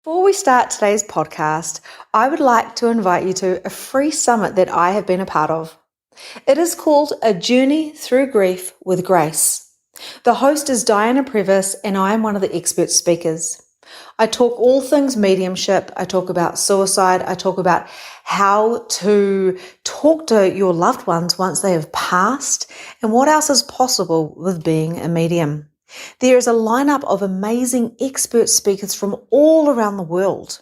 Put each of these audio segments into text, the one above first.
Before we start today's podcast, I would like to invite you to a free summit that I have been a part of. It is called A Journey Through Grief with Grace. The host is Diana Previs, and I am one of the expert speakers. I talk all things mediumship. I talk about suicide. I talk about how to talk to your loved ones once they have passed and what else is possible with being a medium. There is a lineup of amazing expert speakers from all around the world.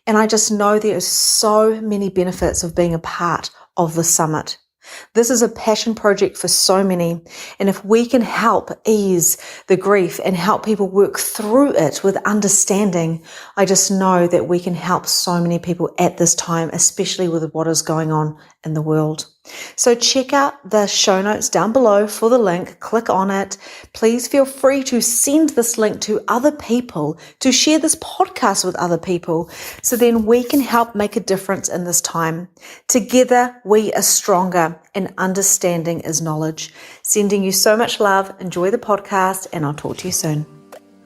And I just know there are so many benefits of being a part of the summit. This is a passion project for so many. And if we can help ease the grief and help people work through it with understanding, I just know that we can help so many people at this time, especially with what is going on in the world. So check out the show notes down below for the link. Click on it. Please feel free to send this link to other people, to share this podcast with other people, so then we can help make a difference in this time. Together, we are stronger, and understanding is knowledge. Sending you so much love. Enjoy the podcast, and I'll talk to you soon.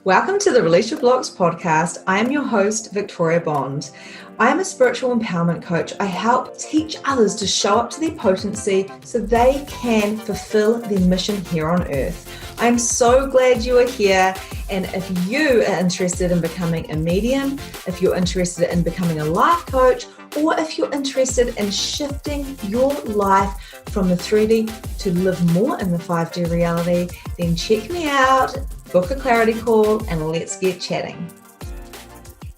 Welcome to the Release Your Blocks podcast. I am your host, Victoria Bond. I am a spiritual empowerment coach. I help teach others to show up to their potency so they can fulfill their mission here on earth. I'm so glad you are here. And if you are interested in becoming a medium, if you're interested in becoming a life coach, or if you're interested in shifting your life from the 3D to live more in the 5D reality, then check me out, book a clarity call, and let's get chatting.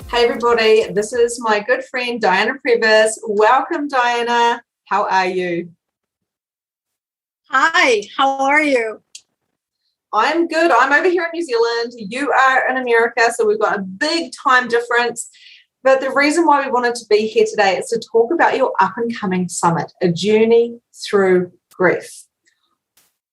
Hey everybody, this is my good friend Diana Previs. Welcome, Diana. How are you? Hi, how are you? I'm good. I'm over here in New Zealand. You are in America, so we've got a big time difference. But the reason why we wanted to be here today is to talk about your up-and-coming summit, A Journey Through Grief.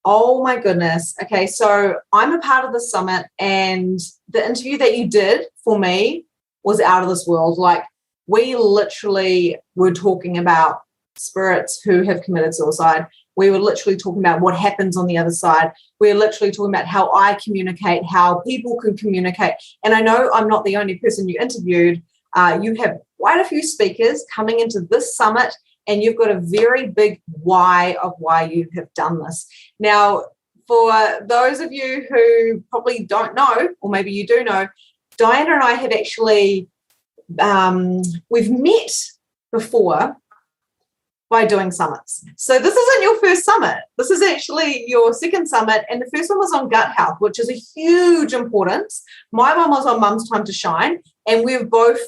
Oh my goodness. Okay, so I'm a part of the summit, and the interview that you did for me was out of this world. Like, we literally were talking about spirits who have committed suicide. We were literally talking about what happens on the other side. We're literally talking about how I communicate, how people can communicate. And I know I'm not the only person you interviewed. You have quite a few speakers coming into this summit, and you've got a very big why of why you have done this. Now, for those of you who probably don't know, or maybe you do know, Diana and I have actually, we've met before by doing summits. So this isn't your first summit. This is actually your second summit, and the first one was on gut health, which is a huge importance. My one was on Mum's Time to Shine, and we've both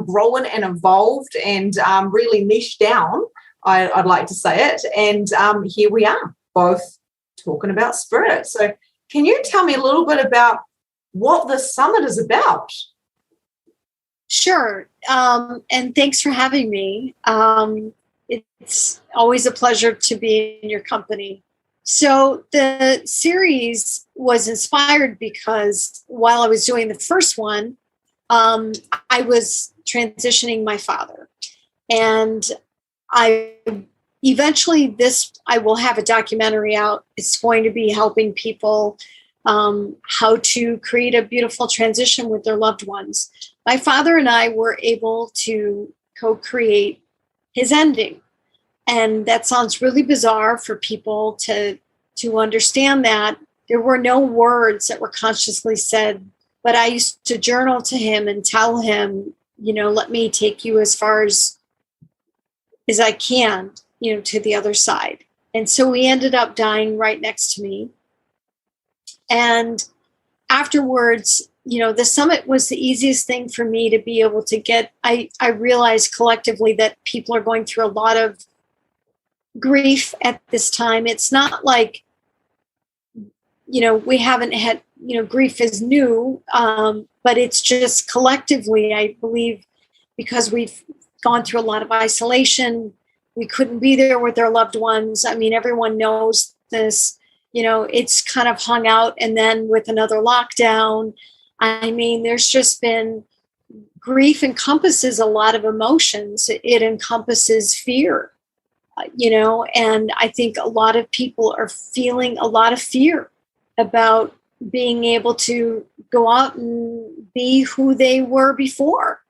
grown and evolved and really niched down, I'd like to say it. And here we are, both talking about spirit. So can you tell me a little bit about what the summit is about? Sure. And thanks for having me. It's always a pleasure to be in your company. So the series was inspired because while I was doing the first one, I was transitioning my father. And I will have a documentary out. It's going to be helping people how to create a beautiful transition with their loved ones. My father and I were able to co-create his ending. And that sounds really bizarre for people to understand that. There were no words that were consciously said, but I used to journal to him and tell him, let me take you as far as I can, to the other side. And so he ended up dying right next to me. And afterwards, the summit was the easiest thing for me to be able to get. I realized collectively that people are going through a lot of grief at this time. It's not like, we haven't had, grief is new, but it's just collectively, I believe, because we've gone through a lot of isolation. We couldn't be there with our loved ones. I mean, everyone knows this, it's kind of hung out. And then with another lockdown, I mean, there's just been, grief encompasses a lot of emotions. It encompasses fear, and I think a lot of people are feeling a lot of fear about being able to go out and be who they were before.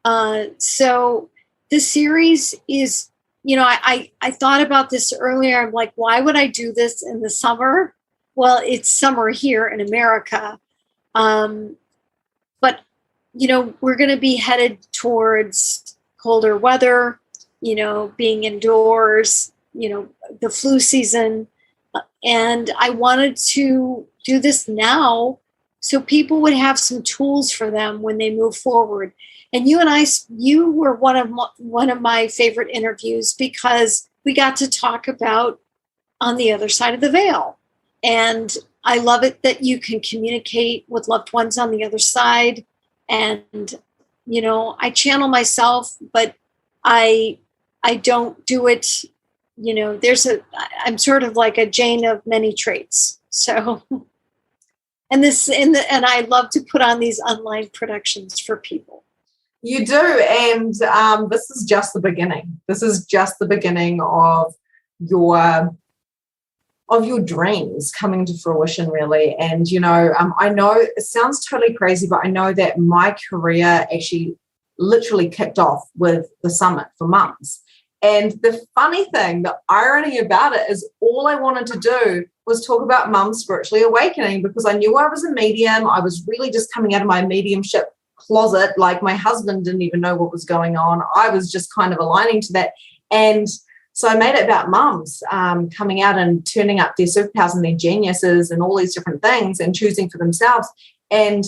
So the series is, I thought about this earlier. I'm like, why would I do this in the summer? Well, it's summer here in America. But, we're going to be headed towards colder weather, being indoors, the flu season. And I wanted to do this now so people would have some tools for them when they move forward. And you were one of my favorite interviews because we got to talk about on the other side of the veil. And I love it that you can communicate with loved ones on the other side. And, I channel myself, but I don't do it. I'm sort of like a Jane of many traits. So, and I love to put on these online productions for people. You do, and this is just the beginning. This is just the beginning of your dreams coming to fruition, really. And I know it sounds totally crazy, but I know that my career actually literally kicked off with the summit for mums. And the funny thing, the irony about it is all I wanted to do was talk about mums spiritually awakening, because I knew I was a medium. I was really just coming out of my mediumship closet. Like, my husband didn't even know what was going on. I was just kind of aligning to that. And so I made it about mums coming out and turning up their superpowers and their geniuses and all these different things and choosing for themselves. And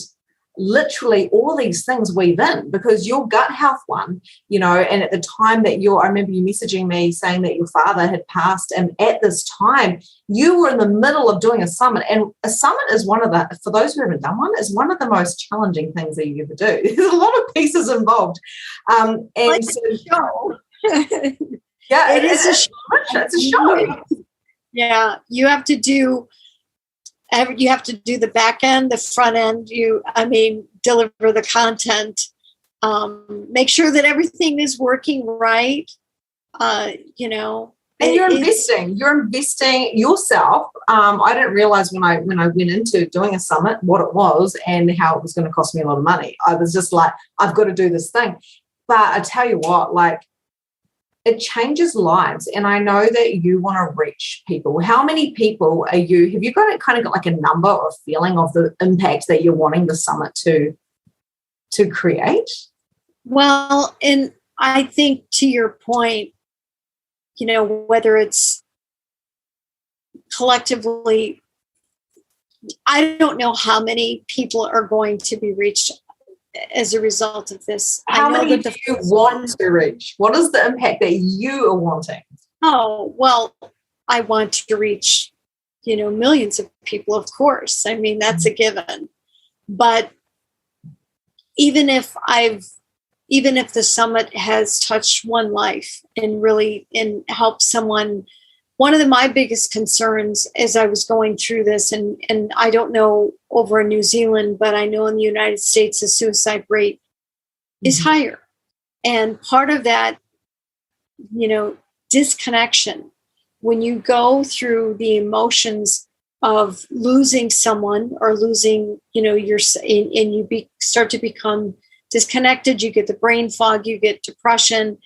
literally all these things weave in, because your gut health one, and at the time that I remember you messaging me saying that your father had passed, and at this time you were in the middle of doing a summit. And a summit is for those who haven't done one, is one of the most challenging things that you ever do. There's a lot of pieces involved. And like a show. Yeah, it is a show. It's a show. Yeah, you have to do the back end, the front end. Deliver the content, make sure that everything is working right. And you're investing yourself. I didn't realize when I went into doing a summit what it was and how it was going to cost me a lot of money. I was just like, I've got to do this thing. But I tell you what, like, it changes lives. And I know that you want to reach people. How many people have you got like a number or a feeling of the impact that you're wanting the summit to create? Well, and I think to your point, whether it's collectively, I don't know how many people are going to be reached as a result of this. How many do you want to reach? What is the impact that you are wanting? Oh, well, I want to reach, millions of people, of course. That's a given. But even if the summit has touched one life and helped someone, one of my biggest concerns as I was going through this, and I don't know over in New Zealand, but I know in the United States, the suicide rate is higher. And part of that, disconnection, when you go through the emotions of losing someone or losing, start to become disconnected, you get the brain fog, you get depression.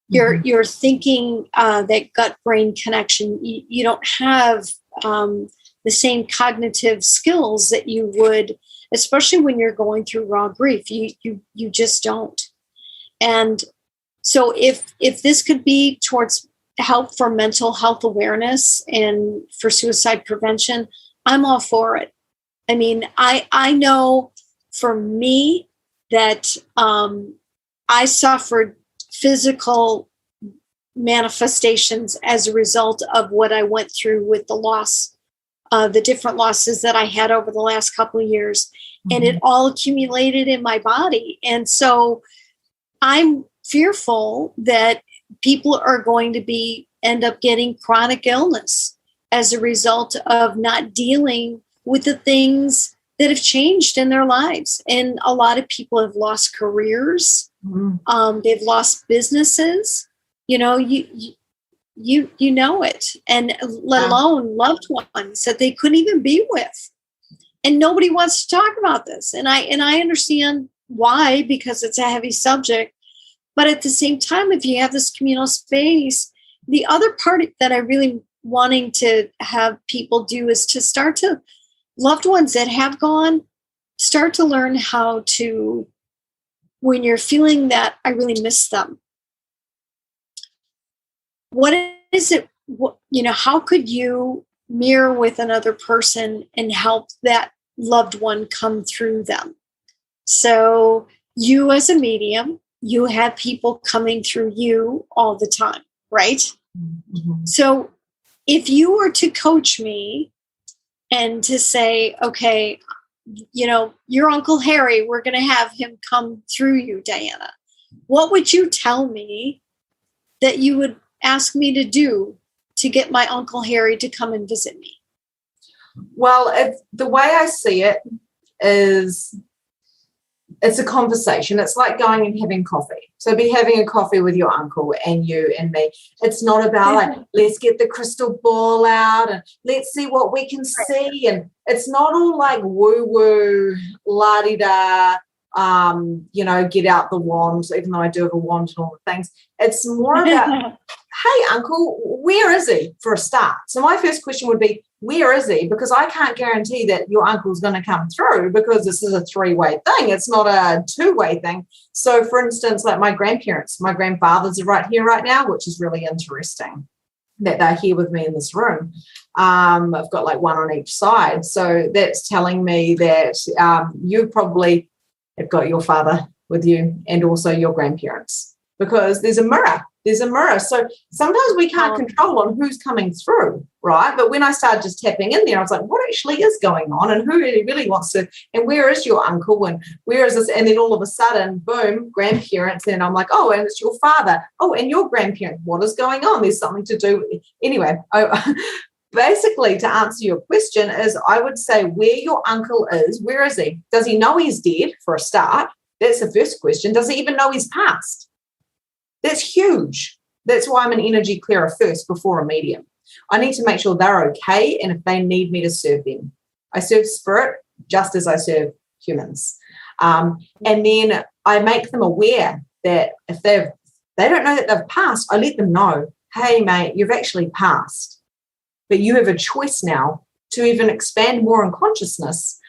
You're thinking that gut-brain connection. You don't have the same cognitive skills that you would, especially when you're going through raw grief. You just don't. And so if this could be towards help for mental health awareness and for suicide prevention, I'm all for it. I know for me that I suffered physical manifestations as a result of what I went through with the loss, the different losses that I had over the last couple of years, and it all accumulated in my body. And so I'm fearful that people are going to end up getting chronic illness as a result of not dealing with the things that have changed in their lives. And a lot of people have lost careers. They've lost businesses, you know it, and let alone loved ones that they couldn't even be with. And nobody wants to talk about this. And I understand why? Because it's a heavy subject. But at the same time, if you have this communal space, the other part that I really wanting to have people do is to start to, loved ones that have gone, start to learn how to, when you're feeling that I really miss them, what is it, how could you mirror with another person and help that loved one come through them? So you as a medium, you have people coming through you all the time, right? Mm-hmm. So if you were to coach me and to say, okay, your Uncle Harry, we're going to have him come through you, Diana, what would you tell me that you would ask me to do to get my Uncle Harry to come and visit me? Well, the way I see it is it's a conversation. It's like going and having coffee. So be having a coffee with your uncle and you and me. It's not about like, let's get the crystal ball out and let's see what we can see. And it's not all like woo-woo, la-di-da, get out the wand, even though I do have a wand and all the things. It's more about, hey, uncle, where is he for a start? So my first question would be, where is he? Because I can't guarantee that your uncle's going to come through because this is a three-way thing. It's not a two-way thing. So, for instance, like my grandparents, my grandfathers are right here right now, which is really interesting that they're here with me in this room. I've got like one on each side. So that's telling me that you probably have got your father with you and also your grandparents because there's a mirror. There's a mirror. So sometimes we can't control on who's coming through, right? But when I started just tapping in there, I was like, what actually is going on and who really wants to, and where is your uncle and where is this? And then all of a sudden, boom, grandparents. And I'm like, oh, and it's your father. Oh, and your grandparent. What is going on? There's something to do with it. Anyway, basically to answer your question is I would say where your uncle is, where is he? Does he know he's dead for a start? That's the first question. Does he even know he's passed? That's huge. That's why I'm an energy clearer first before a medium. I need to make sure they're okay and if they need me to serve them. I serve spirit just as I serve humans. And then I make them aware that if they don't know that they've passed, I let them know, hey, mate, you've actually passed. But you have a choice now to even expand more in consciousness.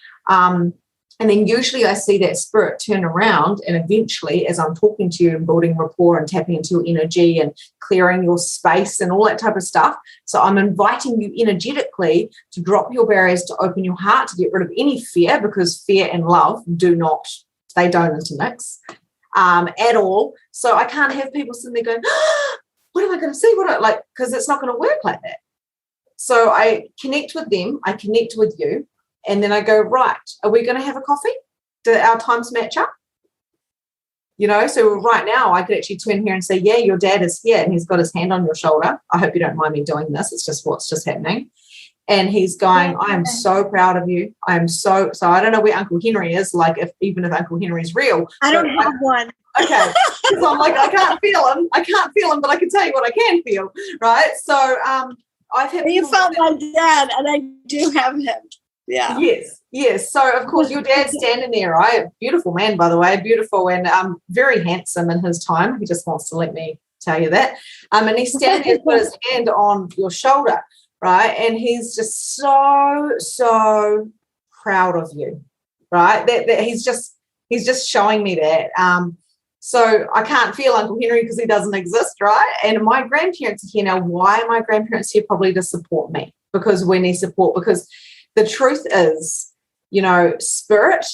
And then usually I see that spirit turn around and eventually as I'm talking to you and building rapport and tapping into your energy and clearing your space and all that type of stuff. So I'm inviting you energetically to drop your barriers, to open your heart, to get rid of any fear because fear and love don't intermix at all. So I can't have people sitting there going, what am I going to see? Because it's not going to work like that. So I connect with them. I connect with you. And then I go, right, are we going to have a coffee? Do our times match up? So right now I could actually turn here and say, yeah, your dad is here and he's got his hand on your shoulder. I hope you don't mind me doing this. It's just what's just happening. And he's going, I am so proud of you. I am so I don't know where Uncle Henry is, even if Uncle Henry's real. I don't have one. Okay. Because I'm like, I can't feel him, but I can tell you what I can feel, right? So I've had... You found my dad and I do have him. Yeah. Yes. So, of course, your dad's standing there, right? Beautiful man, by the way, beautiful and very handsome in his time. He just wants to let me tell you that. And he's standing there, put his hand on your shoulder, right? And he's just so proud of you, right? That he's just showing me that. So I can't feel Uncle Henry because he doesn't exist, right? And my grandparents are here now. Why are my grandparents here? Probably to support me because we need support because the truth is, spirit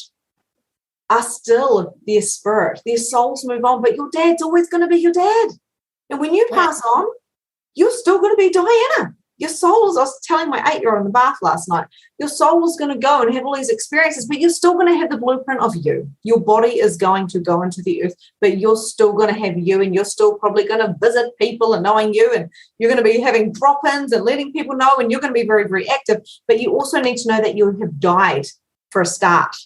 are still their spirit. Their souls move on, but your dad's always going to be your dad. And when you pass on, you're still going to be Diana. Your soul is, I was telling my 8-year-old in the bath last night, your soul is going to go and have all these experiences, but you're still going to have the blueprint of you. Your body is going to go into the earth, but you're still going to have you and you're still probably going to visit people and knowing you and you're going to be having drop-ins and letting people know and you're going to be very, very active. But you also need to know that you have died for a start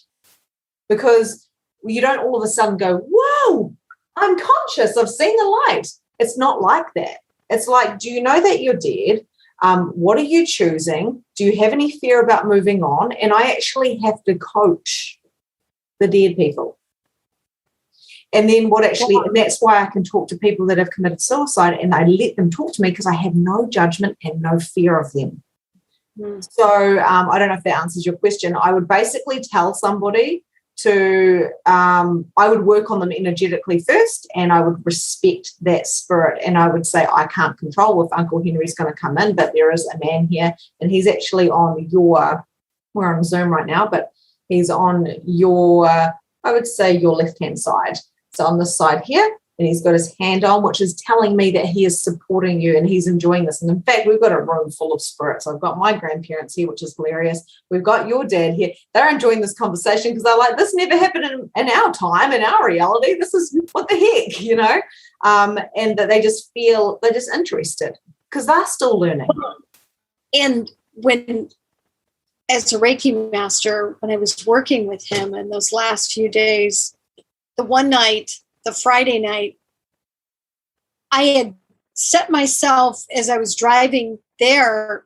because you don't all of a sudden go, whoa, I'm conscious, I've seen the light. It's not like that. It's like, do you know that you're dead? What are you choosing? Do you have any fear about moving on? And I actually have to coach the dead people. And then and that's why I can talk to people that have committed suicide, and I let them talk to me because I have no judgment and no fear of them. So I don't know if that answers your question. I would basically tell somebody I would work on them energetically first, and I would respect that spirit, and I would say, I can't control if Uncle Henry's going to come in, but there is a man here, and he's actually we're on Zoom right now, but he's on I would say your left-hand side. So on this side here, and he's got his hand on, which is telling me that he is supporting you and he's enjoying this. And in fact, we've got a room full of spirits. I've got my grandparents here, which is hilarious. We've got your dad here. They're enjoying this conversation because they're like, this never happened in our time, in our reality. This is what the heck, and that they just feel, they're just interested because they're still learning. And as a Reiki master, when I was working with him in those last few days, the Friday night, I had set myself as I was driving there,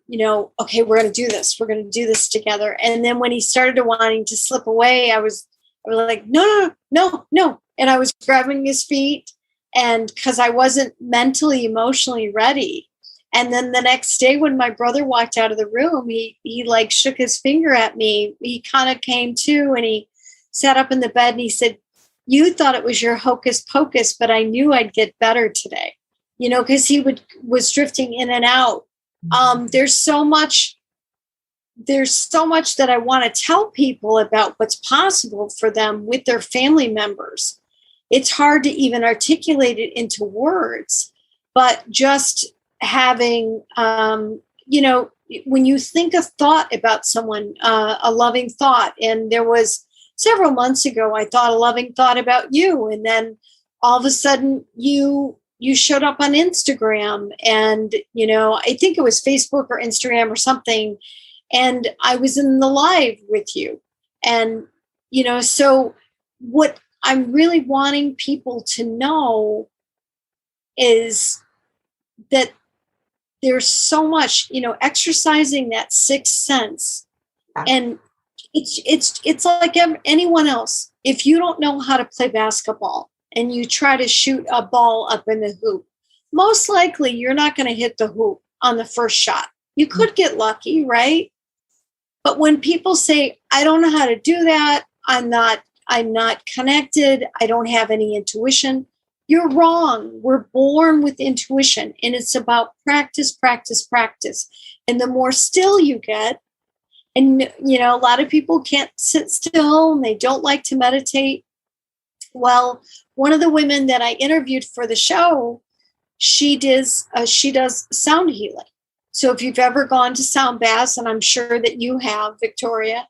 okay, we're going to do this. We're going to do this together. And then when he started wanting to slip away, I was like, no. And I was grabbing his feet, and because I wasn't mentally, emotionally ready. And then the next day when my brother walked out of the room, he like shook his finger at me. He kind of came to, and he sat up in the bed and he said, you thought it was your hocus pocus, but I knew I'd get better today, because he was drifting in and out. There's so much that I want to tell people about what's possible for them with their family members. It's hard to even articulate it into words, but just having, when you think a thought about someone, a loving thought, and there was several months ago, I thought a loving thought about you. And then all of a sudden you showed up on Instagram, and, I think it was Facebook or Instagram or something. And I was in the live with you. And, so what I'm really wanting people to know is that there's so much, exercising that sixth sense. And it's like anyone else. If you don't know how to play basketball and you try to shoot a ball up in the hoop, most likely you're not going to hit the hoop on the first shot. You could get lucky, right? But when people say, I don't know how to do that, I'm not connected, I don't have any intuition, you're wrong. We're born with intuition, and it's about practice, practice, practice. And the more still you get, and, a lot of people can't sit still and they don't like to meditate. Well, one of the women that I interviewed for the show, she does sound healing. So if you've ever gone to sound baths, and I'm sure that you have, Victoria,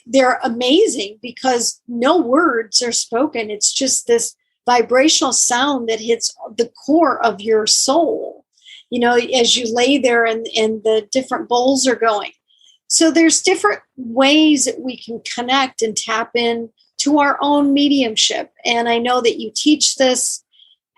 they're amazing because no words are spoken. It's just this vibrational sound that hits the core of your soul, as you lay there and the different bowls are going. So there's different ways that we can connect and tap in to our own mediumship. And I know that you teach this,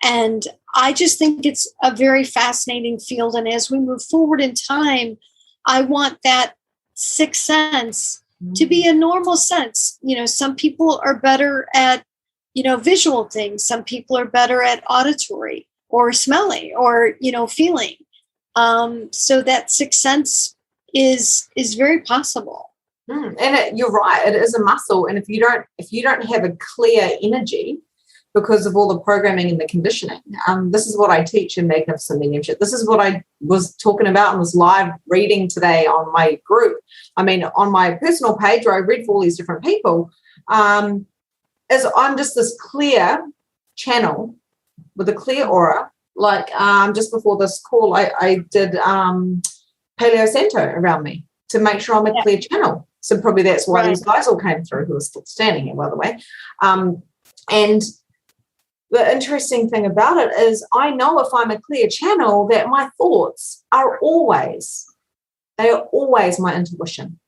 and I just think it's a very fascinating field. And as we move forward in time, I want that sixth sense to be a normal sense. Some people are better at, visual things. Some people are better at auditory or smelling or, feeling. So that sixth sense is very possible. And you're right, it is a muscle. And if you don't have a clear energy because of all the programming and the conditioning, this is what I teach in Magnificent Mediumship. This is what I was talking about and was live reading today on my group. I mean, on my personal page where I read for all these different people, is I'm just this clear channel with a clear aura. Like just before this call, I did Paleo Santo around me to make sure I'm a clear channel. So probably that's why these guys all came through, who are still standing here, by the way. And the interesting thing about it is I know if I'm a clear channel that my thoughts are always my intuition.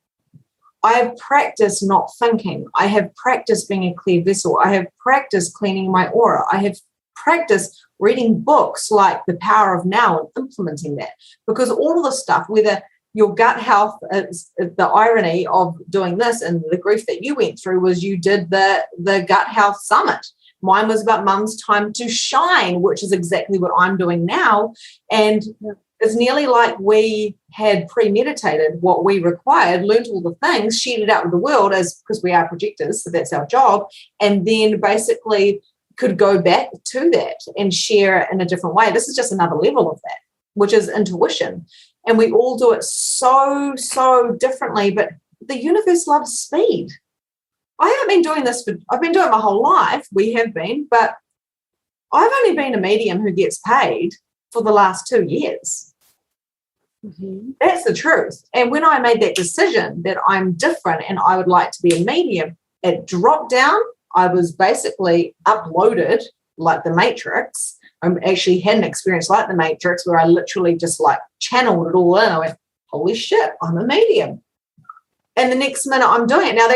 I have practiced not thinking. I have practiced being a clear vessel. I have practiced cleaning my aura. I have practiced reading books like The Power of Now and implementing that, because all of the stuff, whether your gut health is the irony of doing this, and the grief that you went through was you did the gut health summit, Mine was about mum's time to shine, which is exactly what I'm doing now. And it's nearly like we had premeditated what we required, learned all the things, shared it out with the world because we are projectors, so that's our job, and then basically could go back to that and share it in a different way. This is just another level of that, which is intuition. And we all do it so, so differently, but the universe loves speed. I haven't been doing this I've been doing it my whole life. We have been, but I've only been a medium who gets paid for the last 2 years. Mm-hmm. That's the truth. And when I made that decision that I'm different and I would like to be a medium, it dropped down. I was basically uploaded like the Matrix. I actually had an experience like the Matrix where I literally just like channeled it all in. I went, holy shit, I'm a medium. And the next minute I'm doing it. Now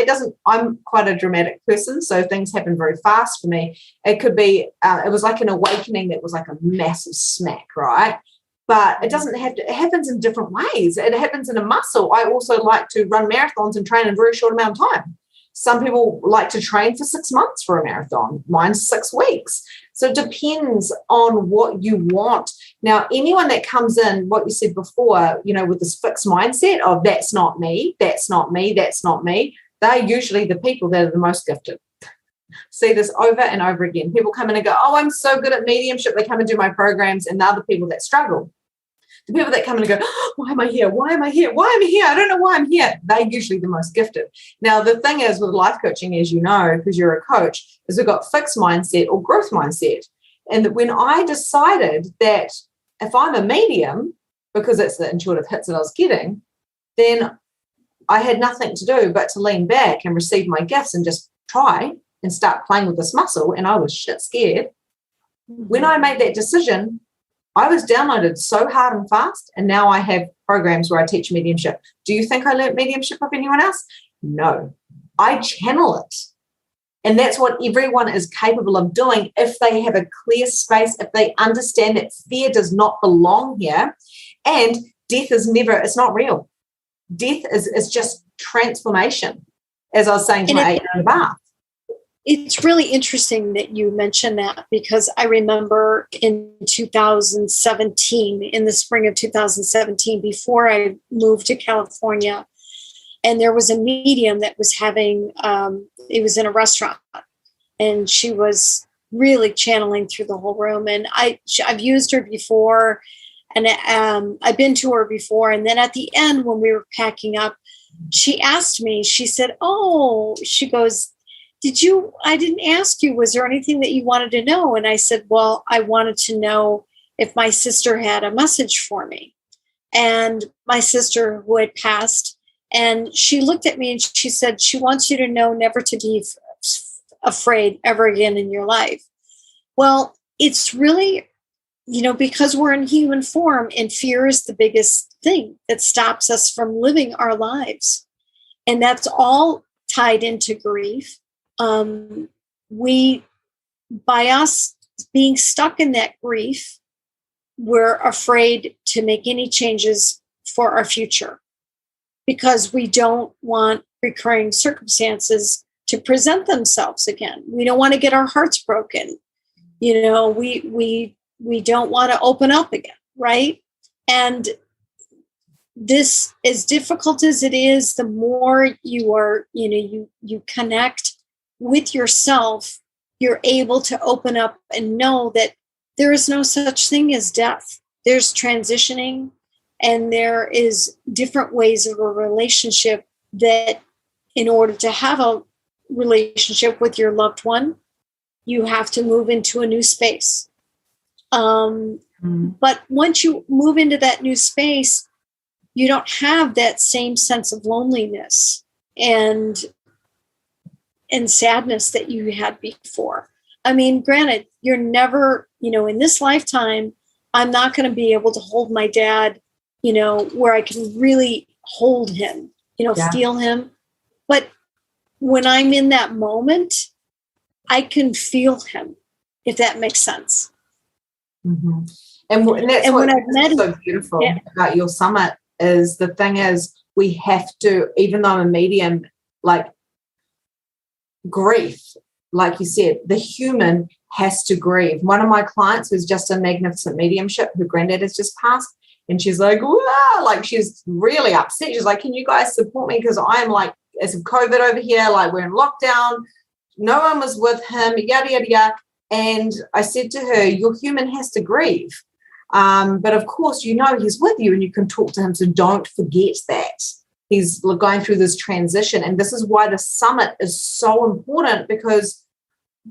I'm quite a dramatic person, so things happen very fast for me. It could be, it was like an awakening that was like a massive smack, right? But it doesn't have to, it happens in different ways. It happens in a muscle. I also like to run marathons and train in a very short amount of time. Some people like to train for 6 months for a marathon. Mine's 6 weeks. So it depends on what you want. Now, anyone that comes in, what you said before, with this fixed mindset of that's not me, that's not me, that's not me, they're usually the people that are the most gifted. See this over and over again. People come in and go, oh, I'm so good at mediumship. They come and do my programs, and they're the people that struggle. The people that come in and go, oh, why am I here? Why am I here? Why am I here? I don't know why I'm here. They're usually the most gifted. Now, the thing is with life coaching, as you know, because you're a coach, is we've got fixed mindset or growth mindset. And that when I decided that if I'm a medium, because it's the intuitive hits that I was getting, then I had nothing to do but to lean back and receive my gifts and just try and start playing with this muscle. And I was shit scared. When I made that decision, I was downloaded so hard and fast, and now I have programs where I teach mediumship. Do you think I learned mediumship of anyone else? No. I channel it. And that's what everyone is capable of doing if they have a clear space, if they understand that fear does not belong here, and death is never, it's not real. Death is just transformation, as I was saying to my 8-year-old bath. It's really interesting that you mentioned that, because I remember in 2017, in the spring of 2017, before I moved to California, and there was a medium that was having, it was in a restaurant, and she was really channeling through the whole room. And I've used her before, and I've been to her before. And then at the end, when we were packing up, she asked me, she said, oh, she goes, I didn't ask you, was there anything that you wanted to know? And I said, well, I wanted to know if my sister had a message for me. And my sister, who had passed, and she looked at me and she said, she wants you to know never to be afraid ever again in your life. Well, it's really, because we're in human form, and fear is the biggest thing that stops us from living our lives. And that's all tied into grief. By us being stuck in that grief, we're afraid to make any changes for our future, because we don't want recurring circumstances to present themselves again. We don't want to get our hearts broken. We don't want to open up again, right? And this, as difficult as it is, the more you are, you connect with yourself, you're able to open up and know that there is no such thing as death. There's transitioning, and there is different ways of a relationship that, in order to have a relationship with your loved one, you have to move into a new space. But once you move into that new space, you don't have that same sense of loneliness and sadness that you had before. I mean, granted, you're never, in this lifetime, I'm not going to be able to hold my dad, where I can really hold him, feel him. But when I'm in that moment, I can feel him, if that makes sense. Mm-hmm. And that's what is so beautiful about your summit is the thing is we have to, even though I'm a medium, like grief like you said, the human has to grieve. One of my clients who's just a magnificent mediumship, her granddad has just passed, and she's like, wow, like she's really upset. She's like, can you guys support me? Because I'm like, it's COVID over here, like we're in lockdown. No one was with him, yada, yada, yada. And I said to her, your human has to grieve. But of course, you know he's with you and you can talk to him. So don't forget that. He's going through this transition. And this is why the summit is so important, because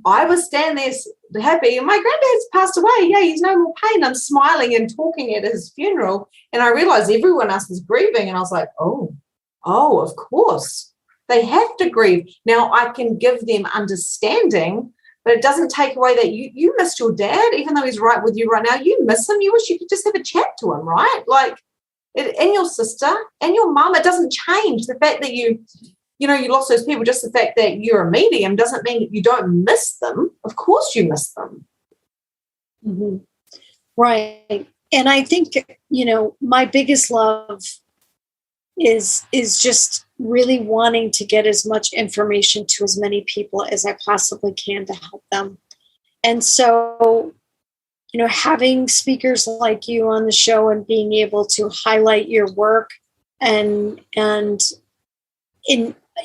I was standing there happy, and my granddad's passed away. Yeah, he's no more pain. I'm smiling and talking at his funeral. And I realized everyone else was grieving. And I was like, oh, of course. They have to grieve. Now, I can give them understanding, but it doesn't take away that you missed your dad, even though he's right with you right now. You miss him. You wish you could just have a chat to him, right? Like, and your sister and your mum, it doesn't change. The fact that you lost those people, just the fact that you're a medium doesn't mean that you don't miss them. Of course you miss them. Mm-hmm. Right. And I think, my biggest love is just really wanting to get as much information to as many people as I possibly can to help them. And so, having speakers like you on the show and being able to highlight your work and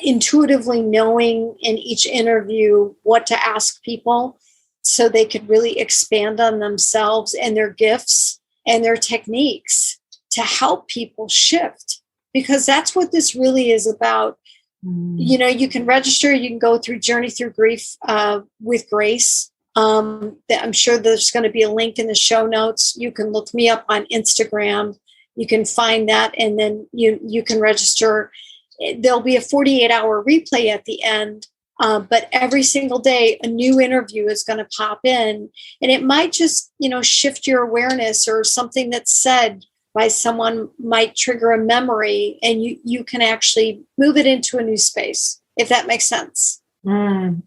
intuitively knowing in each interview what to ask people so they could really expand on themselves and their gifts and their techniques to help people shift, because that's what this really is about. You can register, you can go through Journey Through Grief with Grace. I'm sure there's going to be a link in the show notes. You can look me up on Instagram. You can find that, and then you can register. There'll be a 48-hour replay at the end, but every single day a new interview is going to pop in, and it might just shift your awareness, or something that's said by someone might trigger a memory, and you can actually move it into a new space, if that makes sense. And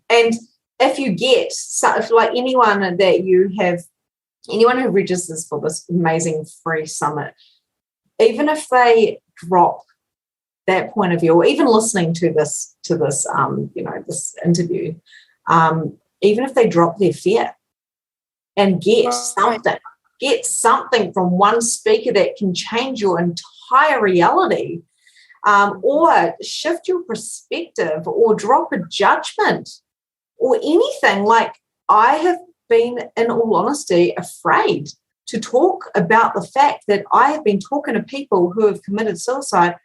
if you get, if like anyone who registers for this amazing free summit, even if they drop that point of view, or even listening to this this interview, even if they drop their fear and get something from one speaker that can change your entire reality, or shift your perspective, or drop a judgment, or anything. Like, I have been, in all honesty, afraid to talk about the fact that I have been talking to people who have committed suicide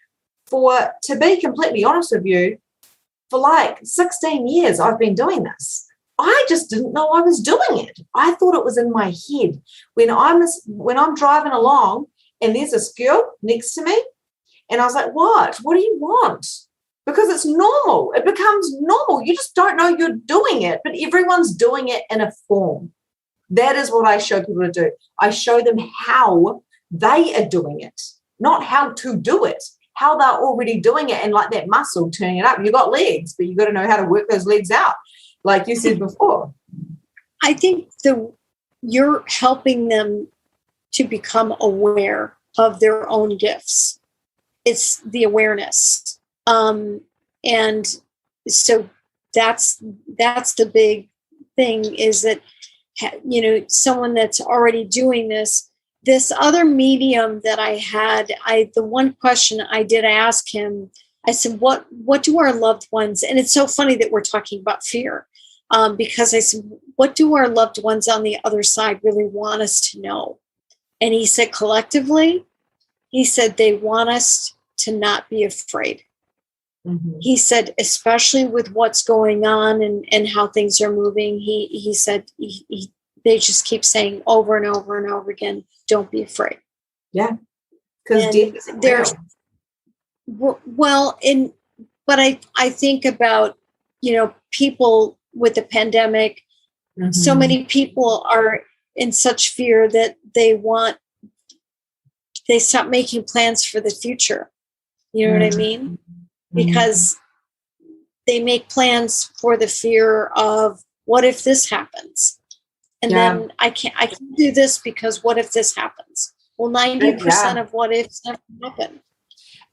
to be completely honest with you, for like 16 years I've been doing this. I just didn't know I was doing it. I thought it was in my head. When I'm driving along and there's a girl next to me, and I was like, what do you want? Because it's normal. It becomes normal. You just don't know you're doing it, but everyone's doing it in a form. That is what I show people to do. I show them how they are doing it, not how to do it, how they're already doing it. And like that muscle, turning it up. You got legs, but you got to know how to work those legs out, like you said before. I think you're helping them to become aware of their own gifts. It's the awareness. And so that's the big thing, is that, someone that's already doing this other medium that I had, the one question I did ask him, I said, what do our loved ones, and it's so funny that we're talking about fear, because I said, what do our loved ones on the other side really want us to know? And he said, collectively, he said, they want us to not be afraid. Mm-hmm. He said, especially with what's going on and how things are moving, he said they just keep saying over and over and over again, don't be afraid. Yeah. Because there's but I think about, people with the pandemic, mm-hmm. so many people are in such fear that they stop making plans for the future. You know mm-hmm. what I mean? Because they make plans for the fear of, what if this happens? And then I can't do this because what if this happens? Well, 90% of what ifs never happen.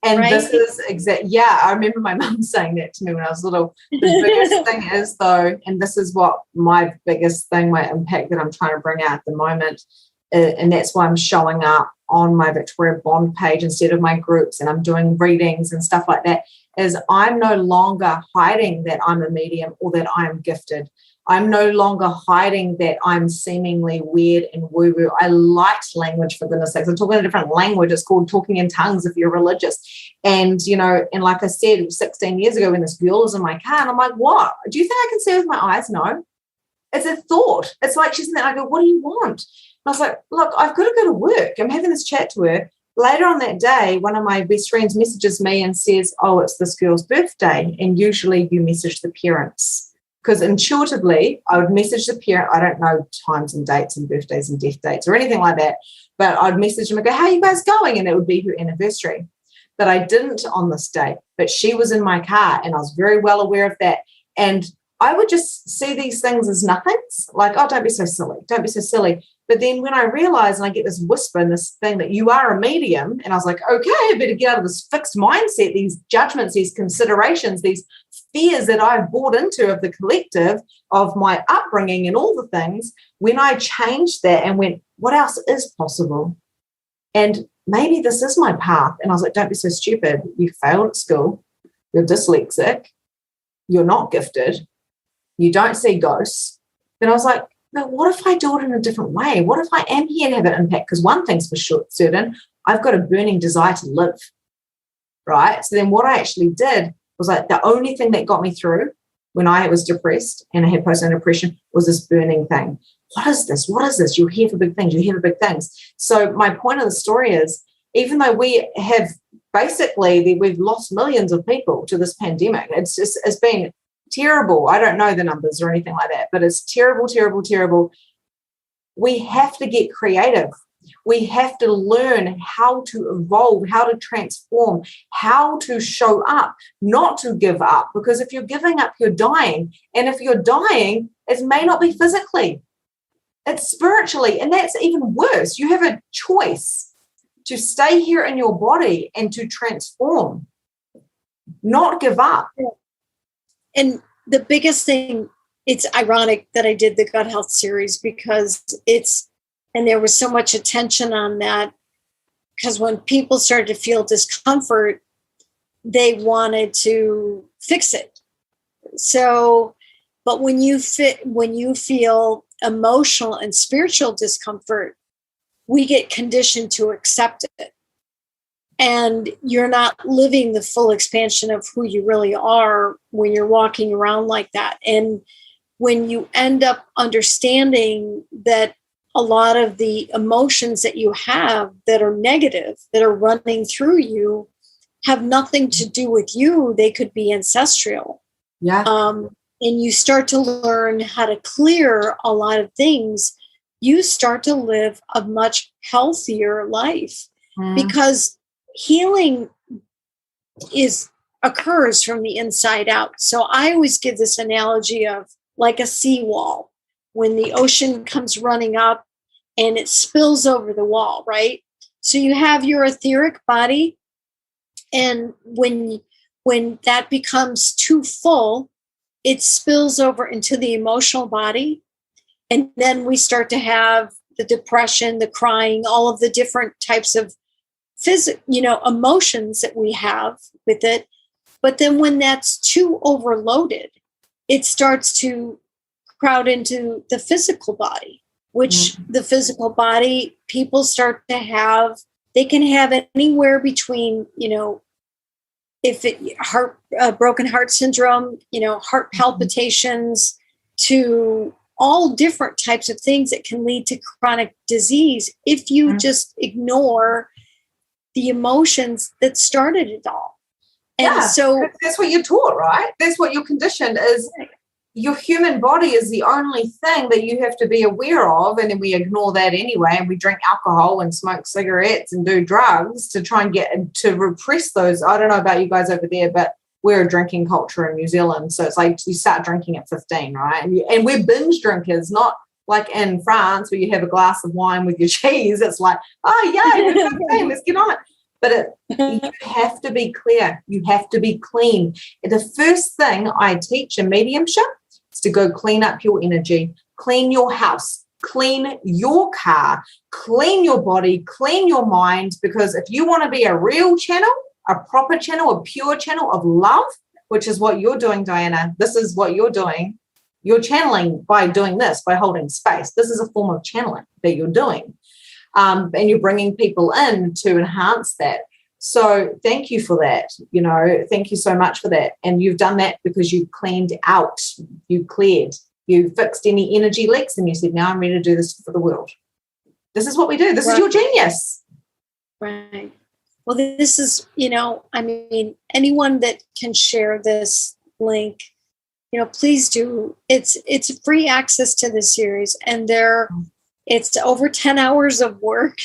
And right? this is yeah, I remember my mum saying that to me when I was little. The biggest thing is though, and this is what my biggest thing, my impact that I'm trying to bring out at the moment, and that's why I'm showing up on my Victoria Bond page instead of my groups, and I'm doing readings and stuff like that, is I'm no longer hiding that I'm a medium or that I'm gifted. I'm no longer hiding that I'm seemingly weird and woo-woo. I liked language, for goodness sakes. I'm talking a different language. It's called talking in tongues if you're religious. And, and like I said, 16 years ago when this girl was in my car, and I'm like, what? Do you think I can see with my eyes? No. It's a thought. It's like she's in there. I go, what do you want? And I was like, look, I've got to go to work. I'm having this chat to her. Later on that day, one of my best friends messages me and says, oh, it's this girl's birthday. And usually you message the parents. Because intuitively, I would message the parent. I don't know times and dates and birthdays and death dates or anything like that, but I'd message them and go, how are you guys going? And it would be her anniversary. But I didn't on this date, but she was in my car and I was very well aware of that. And I would just see these things as nothings, like, oh, don't be so silly. Don't be so silly. But then when I realize and I get this whisper and this thing that you are a medium, and I was like, okay, I better get out of this fixed mindset, these judgments, these considerations, these fears that I've bought into of the collective, of my upbringing and all the things. When I changed that and went, what else is possible? And maybe this is my path. And I was like, don't be so stupid. You failed at school. You're dyslexic. You're not gifted. You don't see ghosts. Then I was like, but what if I do it in a different way? What if I am here to have an impact? Because one thing's for sure, certain, I've got a burning desire to live, right? So then what I actually did was, like, the only thing that got me through when I was depressed and I had postnatal depression was this burning thing. What is this? What is this? You're here for big things. You're here for big things. So my point of the story is, even though we have we've lost millions of people to this pandemic, it's been terrible. I don't know the numbers or anything like that, but it's terrible, terrible, terrible. We have to get creative. We have to learn how to evolve, how to transform, how to show up, not to give up. Because if you're giving up, you're dying. And if you're dying, it may not be physically. It's spiritually. And that's even worse. You have a choice to stay here in your body and to transform, not give up. And the biggest thing, it's ironic that I did the gut health series because and there was so much attention on that, because when people started to feel discomfort, they wanted to fix it. So, but when you feel emotional and spiritual discomfort, we get conditioned to accept it. And you're not living the full expansion of who you really are when you're walking around like that. And when you end up understanding that a lot of the emotions that you have that are negative, that are running through you, have nothing to do with you. They could be ancestral. Yeah. And you start to learn how to clear a lot of things. You start to live a much healthier life because healing occurs from the inside out. So I always give this analogy of like a seawall. When the ocean comes running up and it spills over the wall, right? So you have your etheric body, and when that becomes too full, it spills over into the emotional body, and then we start to have the depression, the crying, all of the different types of emotions that we have with it. But then when that's too overloaded, it starts to crowd into the physical body, which the physical body, people start to have, they can have anywhere between, broken heart syndrome, heart palpitations, to all different types of things that can lead to chronic disease if you just ignore the emotions that started it all. And so that's what you're taught, right? That's what you're conditioned is. Your human body is the only thing that you have to be aware of, and then we ignore that anyway, and we drink alcohol and smoke cigarettes and do drugs to try and get to repress those. I don't know about you guys over there, but we're a drinking culture in New Zealand, so it's like you start drinking at 15, right? And we're binge drinkers, not like in France where you have a glass of wine with your cheese. It's like, oh yeah, you're 15, let's get on it. But you have to be clear. You have to be clean. The first thing I teach in mediumship is to go clean up your energy, clean your house, clean your car, clean your body, clean your mind, because if you want to be a real channel, a proper channel, a pure channel of love, which is what you're doing, Diana, this is what you're doing. You're channeling by doing this, by holding space. This is a form of channeling that you're doing. And you're bringing people in to enhance that. So thank you for that. Thank you so much for that. And you've done that because you cleaned out, you cleared, you fixed any energy leaks, and you said, now I'm ready to do this for the world. This is what we do. This is your genius. Right. Well, this is, anyone that can share this link, please do. It's free access to the series, and it's over 10 hours of work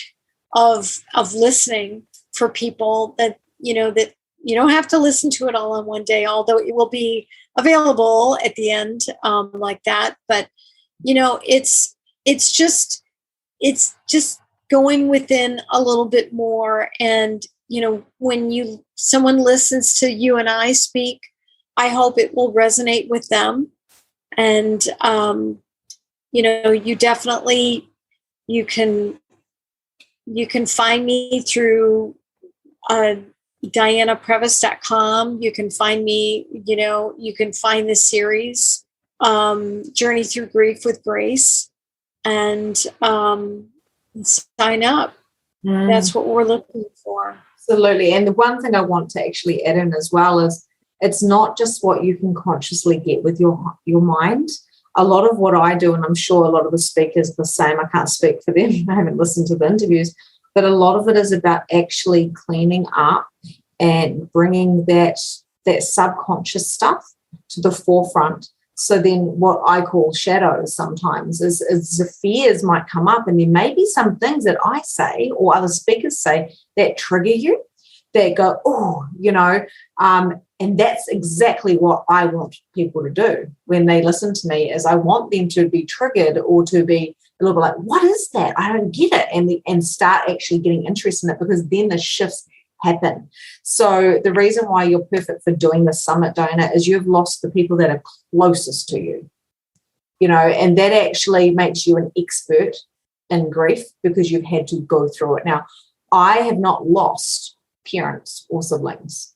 of listening for people that you don't have to listen to it all in one day, although it will be available at the end like that. But, it's just going within a little bit more. And, when someone listens to you and I speak, I hope it will resonate with them. And, you definitely, you can find me through DianaPrevis.com. You can find me, you can find the series, Journey Through Grief with Grace, and sign up. That's what we're looking for. Absolutely. And the one thing I want to actually add in as well is it's not just what you can consciously get with your mind. A lot of what I do, and I'm sure a lot of the speakers are the same, I can't speak for them, I haven't listened to the interviews, but a lot of it is about actually cleaning up and bringing that subconscious stuff to the forefront. So then what I call shadows sometimes is the fears might come up, and there may be some things that I say or other speakers say that trigger you, that go, and that's exactly what I want people to do when they listen to me, is I want them to be triggered or to be a little bit like, what is that? I don't get it. And start actually getting interested in it, because then the shifts happen. So the reason why you're perfect for doing the summit, Diana, is you've lost the people that are closest to you, and that actually makes you an expert in grief because you've had to go through it. Now, I have not lost parents or siblings,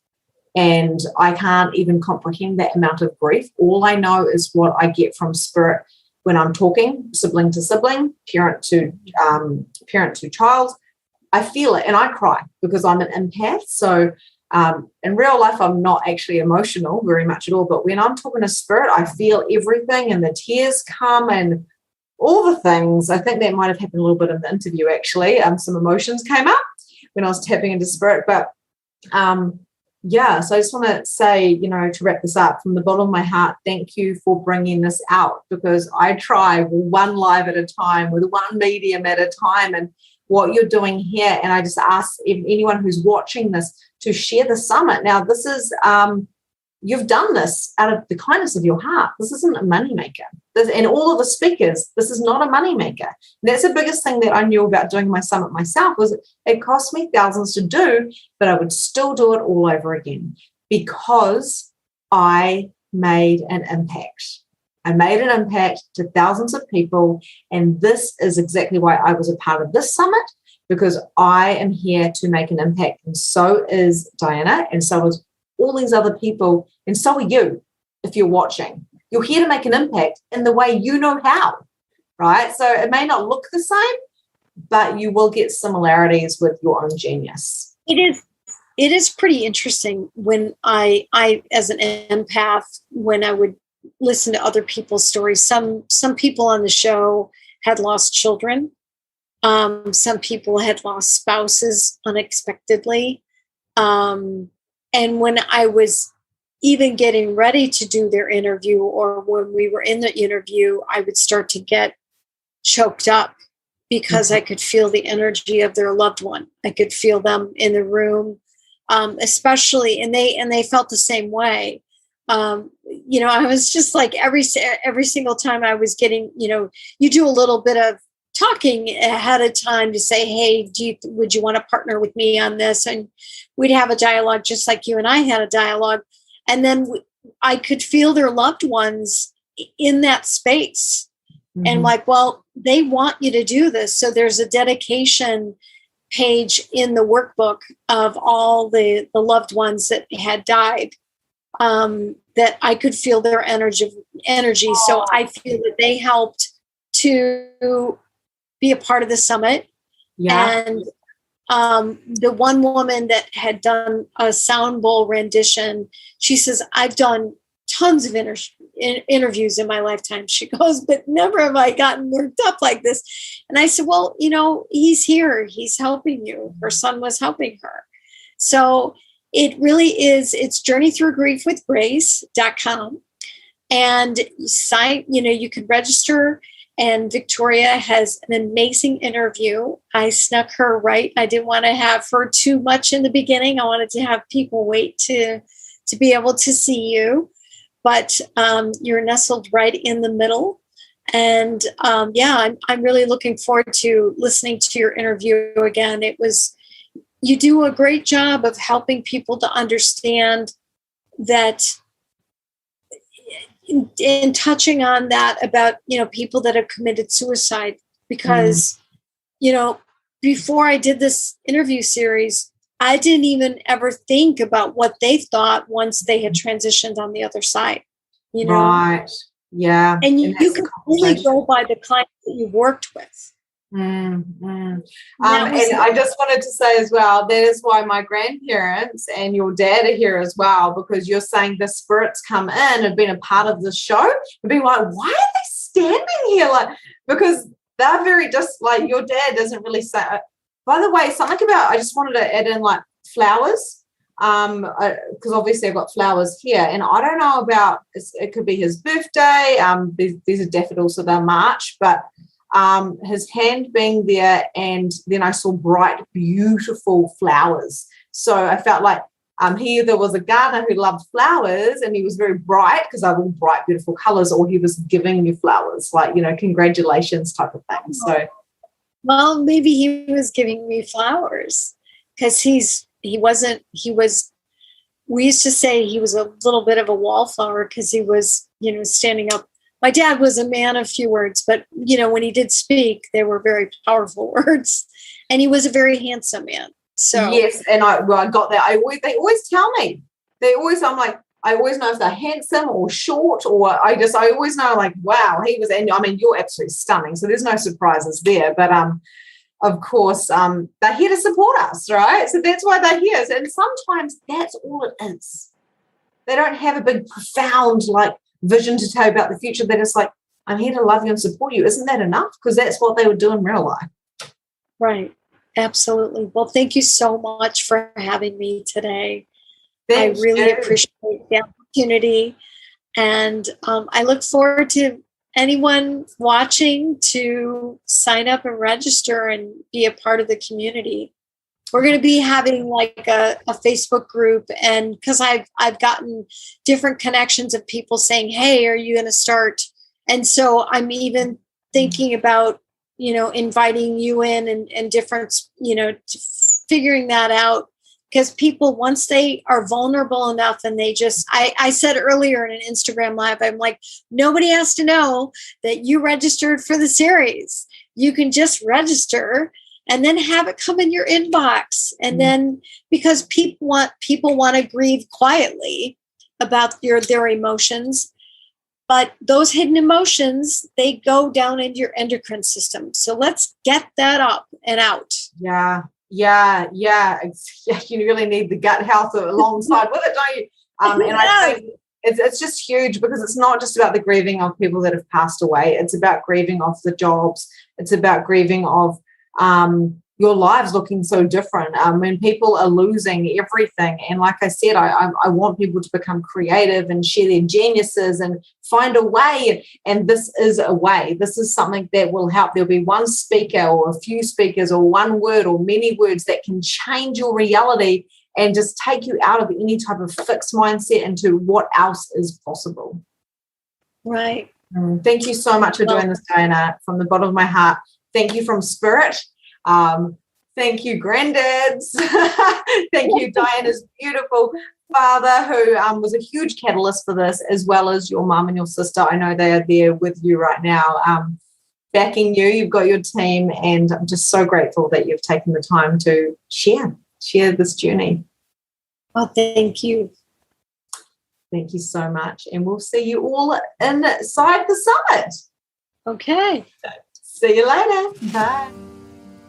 and I can't even comprehend that amount of grief. All I know is what I get from spirit when I'm talking, sibling to sibling, parent to child. I feel it and I cry because I'm an empath. So in real life, I'm not actually emotional very much at all. But when I'm talking to spirit, I feel everything, and the tears come and all the things. I think that might have happened a little bit in the interview, actually. Some emotions came up when I was tapping into spirit. But so I just want to say, to wrap this up, from the bottom of my heart, thank you for bringing this out, because I try one live at a time with one medium at a time, and what you're doing here. And I just ask anyone who's watching this to share the summit. Now, this is, you've done this out of the kindness of your heart. This isn't a moneymaker. And all of the speakers, this is not a moneymaker. And that's the biggest thing that I knew about doing my summit myself, was it cost me thousands to do, but I would still do it all over again because I made an impact. I made an impact to thousands of people, and this is exactly why I was a part of this summit, because I am here to make an impact, and so is Diana, and so is all these other people, and so are you if you're watching. You're here to make an impact in the way you know how, right? So it may not look the same, but you will get similarities with your own genius. It is pretty interesting when I as an empath, when I would listen to other people's stories. Some people on the show had lost children. Some people had lost spouses unexpectedly. And when I was even getting ready to do their interview, or when we were in the interview, I would start to get choked up because I could feel the energy of their loved one. I could feel them in the room, especially, and they felt the same way. I was just like every single time I was getting, you do a little bit of talking ahead of time to say, hey, would you want to partner with me on this? And we'd have a dialogue just like you and I had a dialogue. And then I could feel their loved ones in that space. Mm-hmm. And like, well, they want you to do this. So there's a dedication page in the workbook of all the loved ones that had died, that I could feel their energy. So I feel that they helped to be a part of the summit. Yeah. And the one woman that had done a sound bowl rendition, she says, I've done tons of interviews in my lifetime. She goes, but never have I gotten worked up like this. And I said, well, he's here. He's helping you. Her son was helping her. So it really is, it's journeythroughgriefwithgrace.com. And you can register. And Victoria has an amazing interview. I snuck her right. I didn't want to have her too much in the beginning. I wanted to have people wait to be able to see you. But you're nestled right in the middle. And I'm really looking forward to listening to your interview again. You do a great job of helping people to understand that, in touching on that about, people that have committed suicide, because, before I did this interview series, I didn't even ever think about what they thought once they had transitioned on the other side, Right. Yeah. And you can really go by the clients that you've worked with. Mm-hmm. And I just wanted to say as well, that is why my grandparents and your dad are here as well, because you're saying the spirits come in and been a part of the show and being like, why are they standing here? Because they're very just like, your dad doesn't really say. By the way, something about, I just wanted to add in flowers, because obviously I've got flowers here, and I don't know about, it could be his birthday. These are daffodils, so they're March, but his hand being there, and then I saw bright, beautiful flowers. So I felt like he either was a gardener who loved flowers and he was very bright because I love bright, beautiful colors, or he was giving you flowers, congratulations type of thing. So, well, maybe he was giving me flowers because we used to say he was a little bit of a wallflower because he was, standing up. My dad was a man of few words, but, when he did speak, they were very powerful words. And he was a very handsome man. So yes, and I got that. They always tell me. I'm like, I always know if they're handsome or short, or I always know, like, wow, he was, and I mean, you're absolutely stunning. So there's no surprises there. But of course, they're here to support us, right? So that's why they're here. And sometimes that's all it is. They don't have a big, profound, vision to tell you about the future. They're just like, I'm here to love you and support you. Isn't that enough? Because that's what they would do in real life. Right. Absolutely. Well, thank you so much for having me today. I really appreciate the opportunity. And I look forward to anyone watching to sign up and register and be a part of the community. We're going to be having a Facebook group, and because I've gotten different connections of people saying, hey, are you going to start? And so I'm even thinking about, inviting you in and different, figuring that out, because people, once they are vulnerable enough and they just, I said earlier in an Instagram live, I'm like, nobody has to know that you registered for the series. You can just register and then have it come in your inbox. And then, because people want to grieve quietly about their emotions, but those hidden emotions, they go down into your endocrine system. So let's get that up and out. Yeah. You really need the gut health alongside with it, don't you? And I think it's just huge, because it's not just about the grieving of people that have passed away. It's about grieving of the jobs. It's about grieving of your lives looking so different when people are losing everything. And like I said, I want people to become creative and share their geniuses and find a way. And this is a way. This is something that will help. There'll be one speaker or a few speakers or one word or many words that can change your reality and just take you out of any type of fixed mindset into what else is possible. Right. Thank you so much for doing this, Diana, from the bottom of my heart. Thank you from Spirit. Thank you, granddads. Thank you, Diana's beautiful father, who was a huge catalyst for this, as well as your mum and your sister. I know they are there with you right now, backing you. You've got your team, and I'm just so grateful that you've taken the time to share this journey. Well, thank you. Thank you so much. And we'll see you all inside the summit. Okay. See you later. Bye.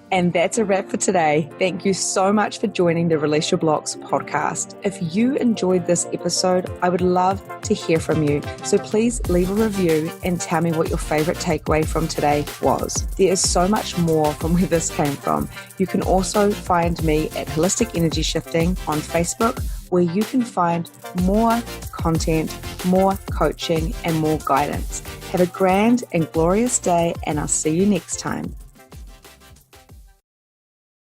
And that's a wrap for today. Thank you so much for joining the Release Your Blocks podcast. If you enjoyed this episode, I would love to hear from you. So please leave a review and tell me what your favorite takeaway from today was. There is so much more from where this came from. You can also find me at Holistic Energy Shifting on Facebook, where you can find more content, more coaching, and more guidance. Have a grand and glorious day, and I'll see you next time.